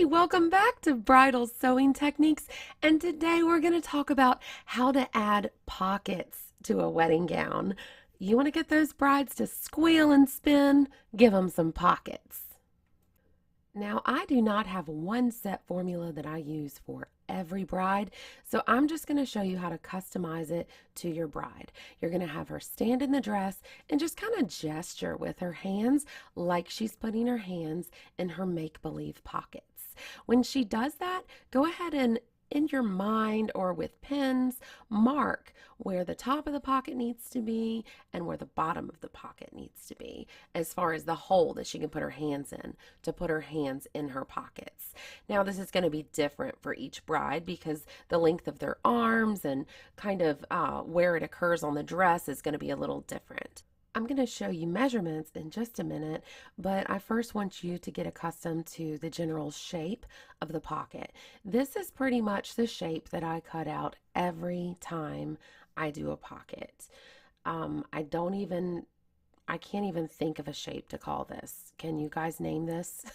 welcome back to Bridal Sewing Techniques, and today we're going to talk about how to add pockets to a wedding gown. You want to get those brides to squeal and spin? Give them some pockets. Now, I do not have one set formula that I use for every bride, so I'm just going to show you how to customize it to your bride. You're going to have her stand in the dress and just kind of gesture with her hands like she's putting her hands in her make-believe pockets. When she does that, go ahead and in your mind or with pens, mark where the top of the pocket needs to be and where the bottom of the pocket needs to be, as far as the hole that she can put her hands in to put her hands in her pockets. Now, this is going to be different for each bride because the length of their arms and kind of where it occurs on the dress is going to be a little different. I'm going to show you measurements in just a minute, but I first want you to get accustomed to the general shape of the pocket. This is pretty much the shape that I cut out every time I do a pocket. I can't even think of a shape to call this. Can you guys name this?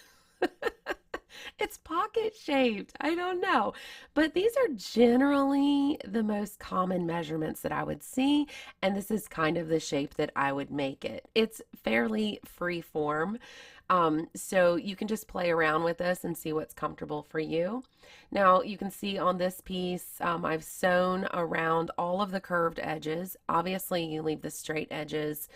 It's pocket shaped. I don't know. But these are generally the most common measurements that I would see, and this is kind of the shape that I would make it. It's fairly free form, so you can just play around with this and see what's comfortable for you. Now, you can see on this piece, I've sewn around all of the curved edges. Obviously, you leave the straight edges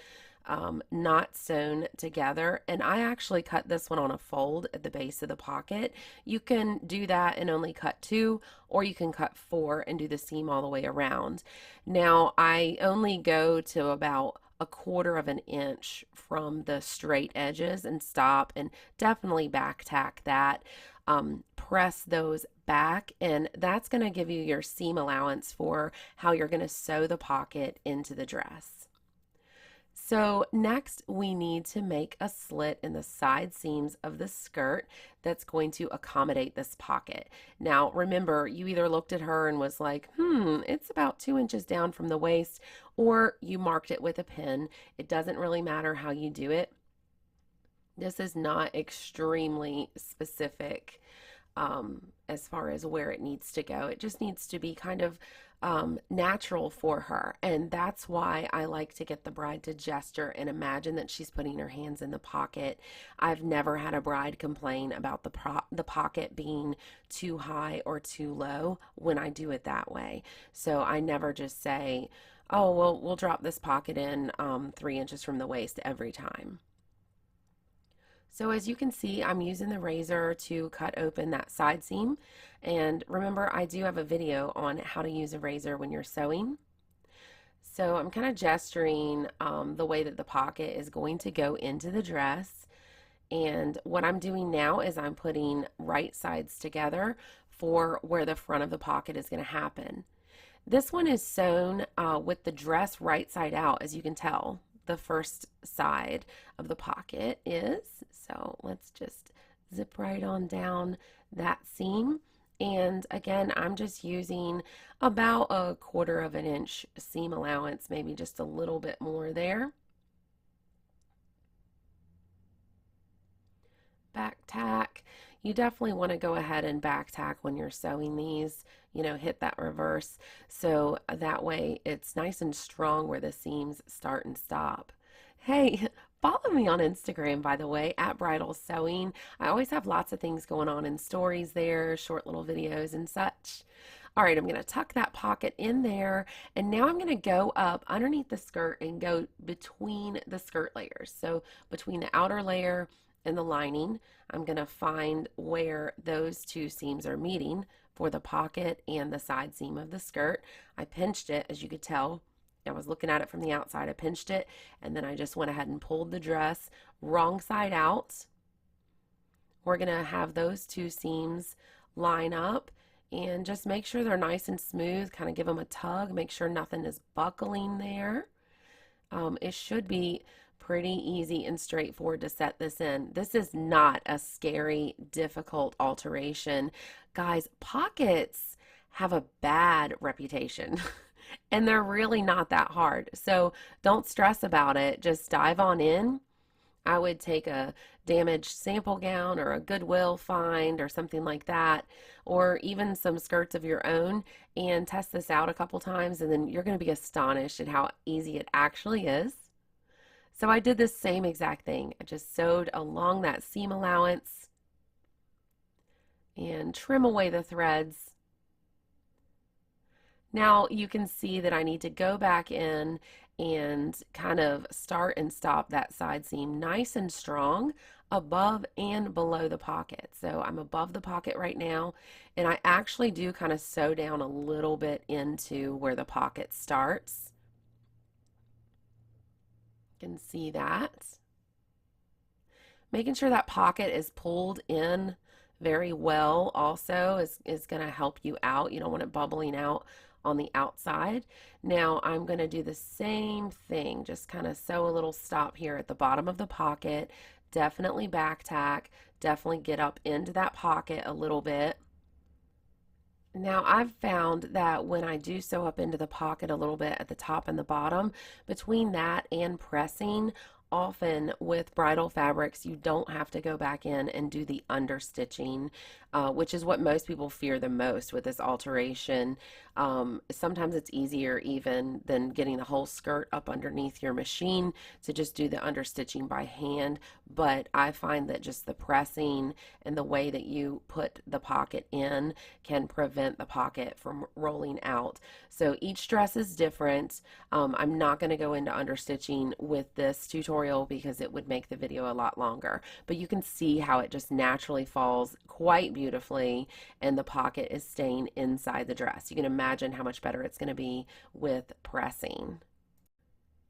not sewn together, and I actually cut this one on a fold at the base of the pocket. You can do that and only cut 2, or you can cut 4 and do the seam all the way around. Now, I only go to about 1/4 of an inch from the straight edges and stop, and definitely back tack that. Press those back, and that's going to give you your seam allowance for how you're going to sew the pocket into the dress. So next we need to make a slit in the side seams of the skirt that's going to accommodate this pocket. Now remember, you either looked at her and was like, it's about 2 inches down from the waist, or you marked it with a pin. It doesn't really matter how you do it. This is not extremely specific as far as where it needs to go. It just needs to be kind of natural for her, and that's why I like to get the bride to gesture and imagine that she's putting her hands in the pocket. I've never had a bride complain about the pocket being too high or too low when I do it that way. So I never just say, oh, well, we'll drop this pocket in 3 inches from the waist every time. So as you can see, I'm using the razor to cut open that side seam. And remember, I do have a video on how to use a razor when you're sewing. So I'm kind of gesturing the way that the pocket is going to go into the dress. And what I'm doing now is I'm putting right sides together for where the front of the pocket is going to happen. This one is sewn with the dress right side out, as you can tell. The first side of the pocket is. So let's just zip right on down that seam. And again, I'm just using about 1/4 of an inch seam allowance, maybe just a little bit more there. Back tack. You definitely want to go ahead and back tack when you're sewing these, hit that reverse, so that way it's nice and strong where the seams start and stop. Hey, follow me on Instagram, by the way, at Bridal Sewing. I always have lots of things going on in stories there, short little videos and such. All right, I'm going to tuck that pocket in there, and now I'm going to go up underneath the skirt and go between the skirt layers. So between the outer layer and the lining, I'm going to find where those 2 seams are meeting for the pocket and the side seam of the skirt. I pinched it, as you could tell. I was looking at it from the outside. I pinched it, and then I just went ahead and pulled the dress wrong side out. We're going to have those 2 seams line up, and just make sure they're nice and smooth. Kind of give them a tug. Make sure nothing is buckling there. It should be pretty easy and straightforward to set this in. This is not a scary, difficult alteration. Guys, pockets have a bad reputation. And they're really not that hard. So don't stress about it. Just dive on in. I would take a damaged sample gown or a Goodwill find or something like that, or even some skirts of your own, and test this out a couple times, and then you're going to be astonished at how easy it actually is. So I did this same exact thing. I just sewed along that seam allowance and trim away the threads. Now you can see that I need to go back in and kind of start and stop that side seam nice and strong above and below the pocket. So I'm above the pocket right now, and I actually do kind of sew down a little bit into where the pocket starts. You can see that. Making sure that pocket is pulled in very well also is going to help you out. You don't want it bubbling out on the outside. Now I'm going to do the same thing, just kind of sew a little stop here at the bottom of the pocket. Definitely back tack, definitely get up into that pocket a little bit. Now I've found that when I do sew up into the pocket a little bit at the top and the bottom, between that and pressing, often with bridal fabrics you don't have to go back in and do the understitching, which is what most people fear the most with this alteration. Sometimes it's easier even than getting the whole skirt up underneath your machine to just do the understitching by hand, but I find that just the pressing and the way that you put the pocket in can prevent the pocket from rolling out. So each dress is different. I'm not going to go into understitching with this tutorial because it would make the video a lot longer, but you can see how it just naturally falls quite beautifully and the pocket is staying inside the dress. You can imagine how much better it's going to be with pressing.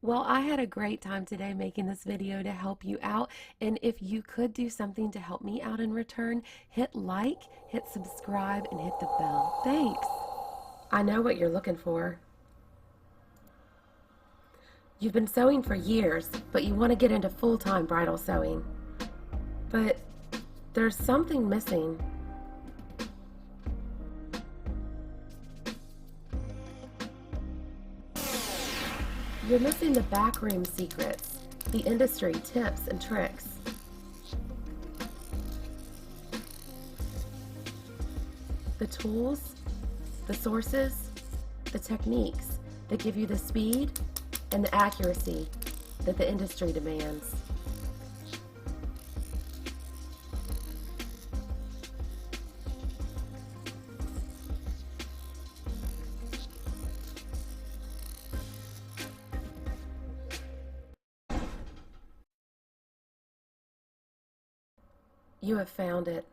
Well, I had a great time today making this video to help you out, and if you could do something to help me out in return, hit like, hit subscribe, and hit the bell. Thanks. I know what you're looking for. You've been sewing for years, but you want to get into full-time bridal sewing. But there's something missing. You're missing the backroom secrets, the industry tips and tricks. The tools, the sources, the techniques that give you the speed and the accuracy that the industry demands. You have found it.